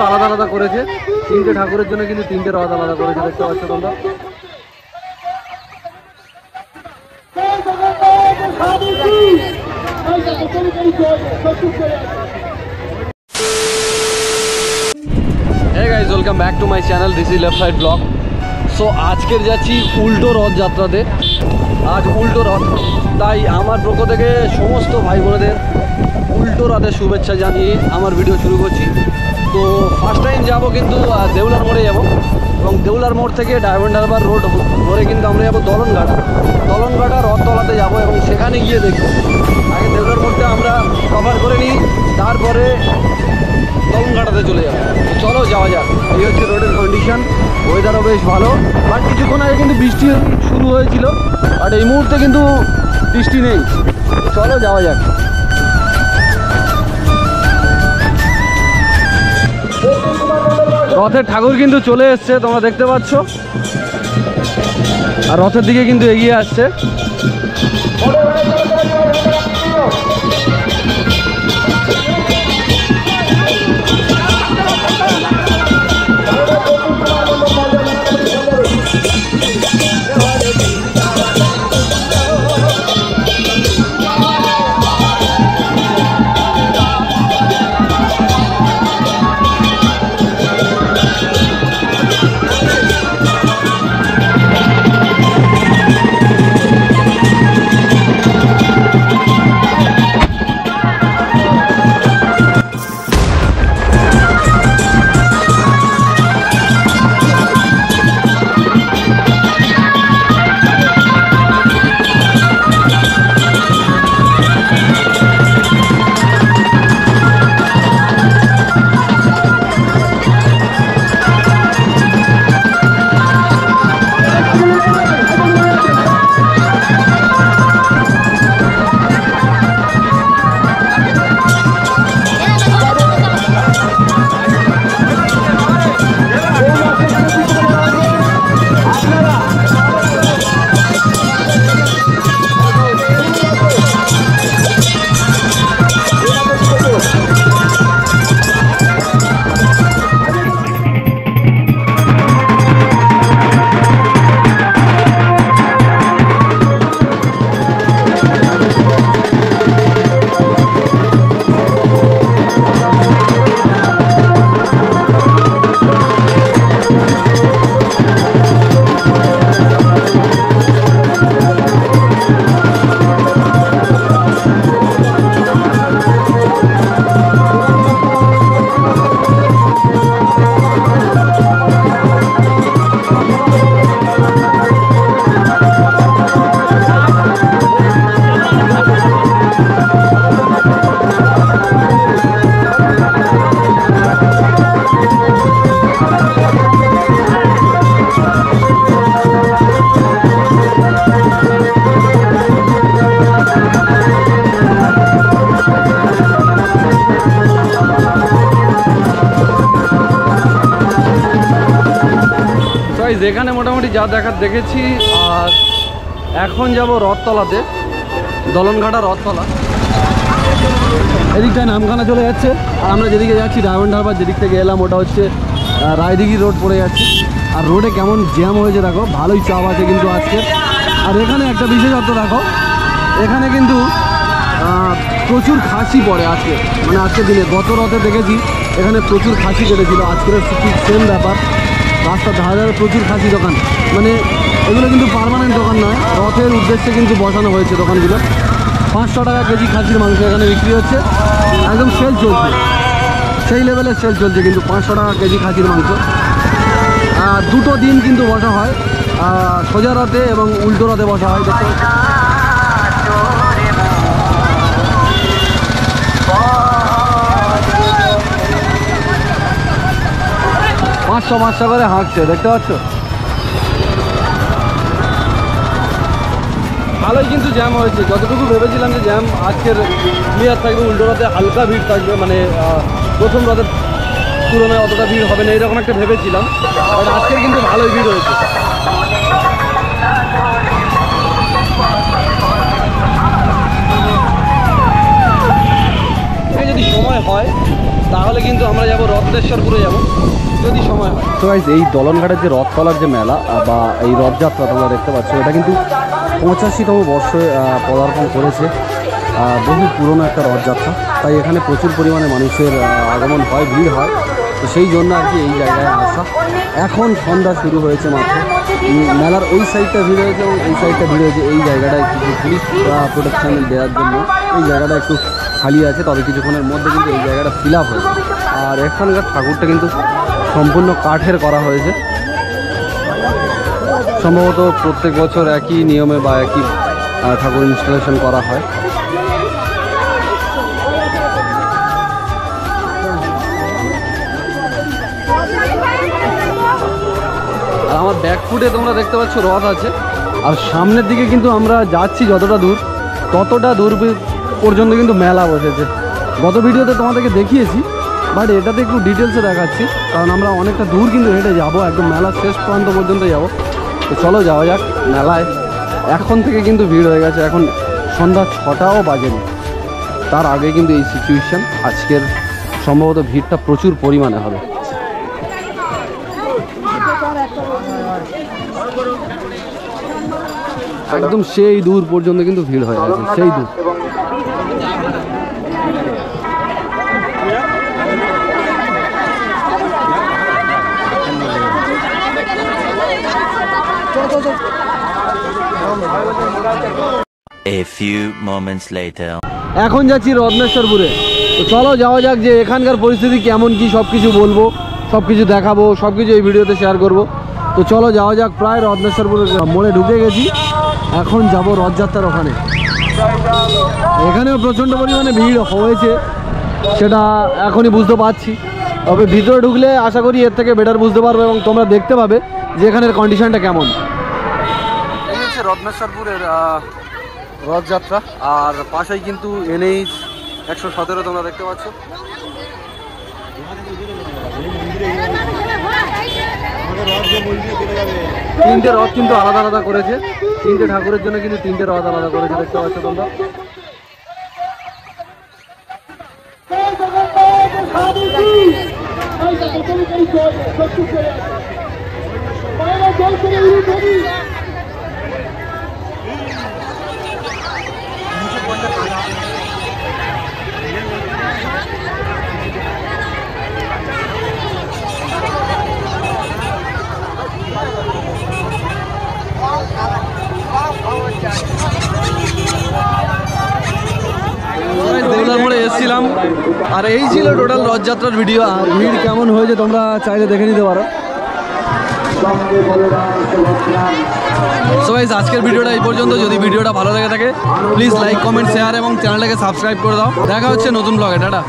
আলাদা আলাদা করেছে, তিনটে ঠাকুরের জন্য কিন্তু তিনটে রথ আলাদা করেছে, দেখতে পাচ্ছ তোমরা। Hey guys, welcome back to my channel. This is Left Side Vlog. So আজকের যাচ্ছি উল্টো রথযাত্রাতে। আজ উল্টো রথ, তাই আমার পক্ষ থেকে সমস্ত ভাই বোনেদের উল্টো রথের শুভেচ্ছা জানিয়ে আমার ভিডিও শুরু করছি। তো ফার্স্ট টাইম যাবো কিন্তু দেউলার মোড়ে যাবো, এবং দেউলার মোড় থেকে ডায়মন্ড হারবার রোড ধরে কিন্তু আমরা যাবো দলনঘাটা রথতলাতে যাবো, এবং সেখানে গিয়ে দেখবো। আগে দেউলার মোড়টা আমরা কভার করে নিই, তারপরে দলনঘাটাতে চলে যাবো। চলো যাওয়া যাক। এই হচ্ছে রোডের কন্ডিশন, ওয়েদারও বেশ ভালো, বাট কিছুক্ষণ আগে কিন্তু বৃষ্টি শুরু হয়েছিল, বাট এই মুহূর্তে কিন্তু বৃষ্টি নেই। চলো যাওয়া যাক। রথের ঠাকুর কিন্তু চলে এসছে, তোমরা দেখতে পাচ্ছ, আর রথের দিকে কিন্তু এগিয়ে আসছে। যেখানে মোটামুটি যা দেখার দেখেছি, আর এখন যাব রথতলাতে, দলনঘাটা রথতলা। এদিকটায় নামখানা চলে যাচ্ছে, আর আমরা যেদিকে যাচ্ছি ডায়মন্ড হারবার, যেদিক থেকে এলাম ওটা হচ্ছে রায়দিঘি রোড পড়ে যাচ্ছে। আর রোডে কেমন জ্যাম হয়েছে দেখো, ভালোই চাপ আছে কিন্তু আজকে। আর এখানে একটা বিশেষত্ব দেখো, এখানে কিন্তু প্রচুর খাসি পড়ে আজকে, মানে আজকের দিনে। গত রথে দেখেছি এখানে প্রচুর খাসি কেটেছিল, আজকের ঠিক সেম ব্যাপার। রাস্তার ধারে ধারে প্রচুর খাসি দোকান, মানে এগুলো কিন্তু পার্মানেন্ট দোকান নয়, রথের উদ্দেশ্যে কিন্তু বসানো হয়েছে দোকানগুলো। 500 টাকা কেজি খাসির মাংস এখানে বিক্রি হচ্ছে, একদম সেল চলছে, সেই লেভেলের সেল চলছে কিন্তু। 500 টাকা কেজি খাসির মাংস। দুটো দিন কিন্তু বসা হয়, সোজা রথে এবং উল্টো রথে বসা হয়। দেখতে 500 করে হাঁকছে, দেখতে পাচ্ছ। ভালোই কিন্তু জ্যাম হয়েছে। যতটুকু ভেবেছিলাম যে জ্যাম আজকের ক্লিয়ার থাকবে, উল্টো রথে হালকা ভিড় থাকবে, মানে প্রথম রথের তুলনায় অতটা ভিড় হবে না এরকম একটা ভেবেছিলাম, বাট আজকের কিন্তু ভালোই ভিড় হয়েছে। যদি সময় হয় তাহলে কিন্তু আমরা যাব রত্নেশ্বরপুরে যাব, যদি সময় হয়। তো গাইস, এই দলনঘাটের যে রথতলার যে মেলা বা এই রথযাত্রা তোমরা দেখতে পাচ্ছ, এটা কিন্তু 85তম বর্ষে পদার্পণ করেছে। বহু পুরনো একটা রথযাত্রা, তাই এখানে প্রচুর পরিমাণে মানুষের আগমন হয়, ভিড় হয়। তো সেই জন্য আর কি এই জায়গায় আসা। এখন সন্ধ্যা শুরু হয়েছে মাত্র, মেলার ওই সাইডটা ভিড় হয়েছে এবং এই সাইডটা ভিড় হয়েছে। এই জায়গাটায় কিছু পুলিশ প্রোটেকশন দেওয়ার জন্য এই জায়গাটা একটু খালি আছে, তবে কিছুক্ষণের মধ্যে কিন্তু এই জায়গাটা ফিল আপ হয়েছে। আর এখানকার ঠাকুরটা কিন্তু সম্পূর্ণ কাঠের করা হয়েছে। সম্ভবত প্রত্যেক বছর একই নিয়মে বা একই ঠাকুর ইনস্টলেশন করা হয়। আর আমার ব্যাক ফুটে তোমরা দেখতে পাচ্ছ রথ আছে, আর সামনের দিকে কিন্তু আমরা যাচ্ছি যতটা দূর ততটা দূর পর্যন্ত কিন্তু মেলা বসেছে। গত ভিডিওতে তোমাদেরকে দেখিয়েছি, বাট এটাতে একটু ডিটেলসে দেখাচ্ছি, কারণ আমরা অনেকটা দূর কিন্তু হেঁটে যাবো, একদম মেলার শেষ প্রান্ত পর্যন্ত যাব। তো চলো যাওয়া যাক মেলায়। এখন থেকে কিন্তু ভিড় হয়ে গেছে, এখন সন্ধ্যা 6টাও বাজেনি, তার আগে কিন্তু এই সিচুয়েশান। আজকের সম্ভবত ভিড়টা প্রচুর পরিমাণে হবে। একদম সেই দূর পর্যন্ত কিন্তু ভিড় হয়ে গেছে, সেই দূর। A few moments later. এখন যাচ্ছি রত্নেশ্বরপুরে। তো চলো যাওয়া যাক যে এখানকার পরিস্থিতি কেমন কি, সব কিছু বলবো, সব কিছু দেখাবো, সব কিছু এই ভিডিওতে শেয়ার করব। তো চলো যাওয়া যাক। প্রায় রত্নেশ্বরপুরের মোড়ে ঢুকে গেছি, এখন যাব রথযাত্রার ওখানে। এখানেও প্রচণ্ড পরিমাণে ভিড় হয়েছে, সেটা এখনই বুঝতে পারছি। তবে ভিতরে ঢুকলে আশা করি এর থেকে বেটার বুঝতে পারবে এবং তোমরা দেখতে পাবে যে এখানের কন্ডিশনটা কেমন। এই হচ্ছে রত্নেশ্বরপুরের রথযাত্রা, আর পাশেই কিন্তু NH 117 তোমরা দেখতে পাচ্ছ। তিনটে রথ কিন্তু আলাদা আলাদা করেছে, তিনটে ঠাকুরের জন্য কিন্তু তিনটে রথ আলাদা করেছে, দেখতে পাচ্ছ তোমরা। দেউলার মোড়ে এসেছিলাম, আর এই ছিল টোটাল রথযাত্রার ভিডিও। আর ভিড় কেমন হয়েছে তোমরা চাইলে দেখে নিতে পারো। সো গাইস, আজকের ভিডিওটা এই পর্যন্ত। যদি ভিডিওটা ভালো লেগে থাকে প্লিজ লাইক, কমেন্ট, শেয়ার এবং চ্যানেলটাকে সাবস্ক্রাইব করে দাও। দেখা হচ্ছে নতুন ব্লগে। টাটা।